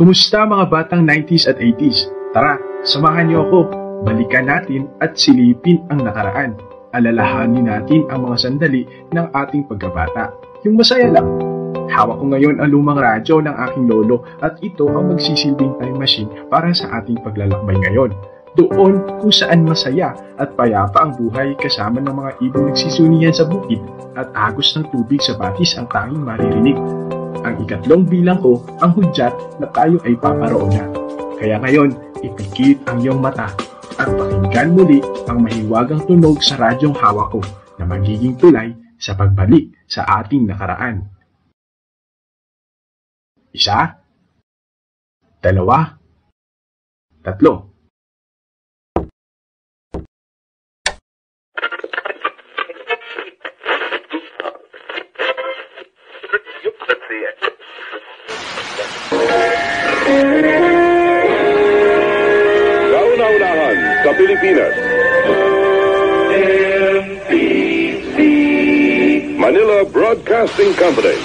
Kumusta mga batang 90s at 80s? Tara, samahan niyo ako. Balikan natin at silipin ang nakaraan. Alalahanin natin ang mga sandali ng ating pagkabata. Yung masaya lang. Hawak ko ngayon ang lumang radyo ng aking lolo at ito ang magsisilbing time machine para sa ating paglalakbay ngayon. Doon kung saan masaya at payapa ang buhay kasama ng mga ibong nagsisunian sa bukid at agos ng tubig sa batis ang tanging maririnig. Ang ikatlong bilang ko ang hudyat na tayo ay paparoon na. Kaya ngayon, ipikit ang iyong mata at pakinggan muli ang mahiwagang tunog sa radyong hawak ko na magiging tulay sa pagbalik sa ating nakaraan. Isa, dalawa, tatlo. Kauna-unahan sa Pilipinas. MPC Manila Broadcasting Company.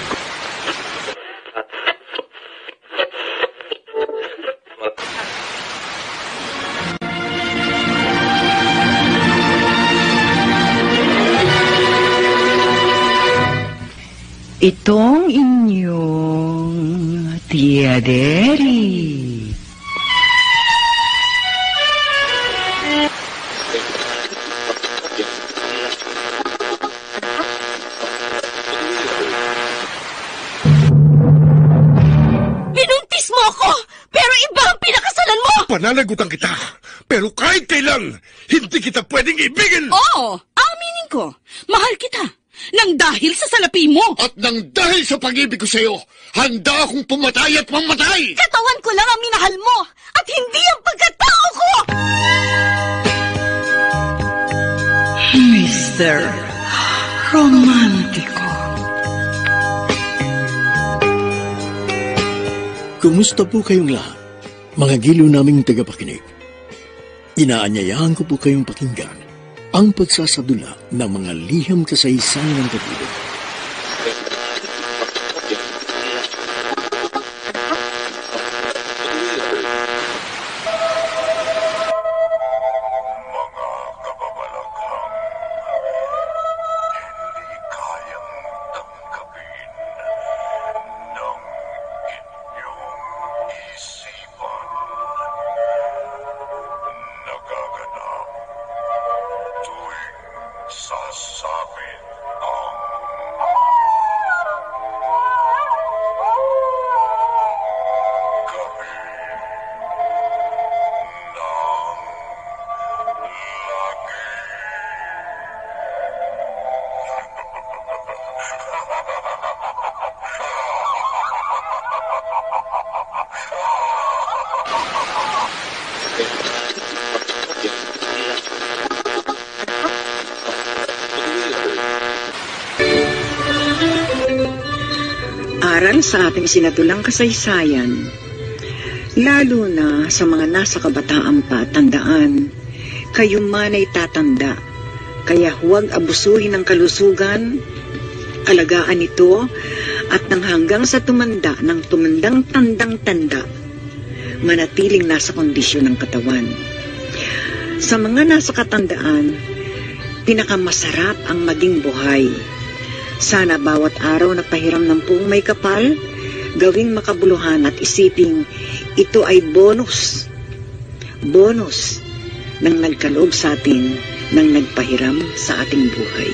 Itong inyong Tia Deri. Binuntis mo ako, pero iba ang pinakasalan mo! Pananagutan kita, pero kahit kailan, hindi kita pwedeng ibigin! Oo, aminin ko, mahal kita. Nang dahil sa salapi mo. At nang dahil sa pag-ibig ko sa'yo, handa akong pumatay at mamatay! Katawan ko lang ang minahal mo at hindi ang pagkatao ko! Mr. Romantiko. Kumusta po kayong lahat, mga giliw naming tagapakinig? Inaanyayahan ko po kayong pakinggan ang pagsasadula ng mga liham kasaysayan ng pag-ibig. Aral sa ating sinatulang kasaysayan, lalo na sa mga nasa kabataan pa, tandaan, kayo man ay tatanda, kaya huwag abusuhin ang kalusugan, alagaan ito, at nang hanggang sa tumanda ng tumandang tandang-tanda, manatiling nasa kondisyon ng katawan. Sa mga nasa katandaan, pinakamasarap ang maging buhay. Sana bawat araw na pahiram ng puong may kapal, gawing makabuluhan at isiping ito ay bonus. Bonus ng nagkaloob sa atin ng nagpahiram sa ating buhay.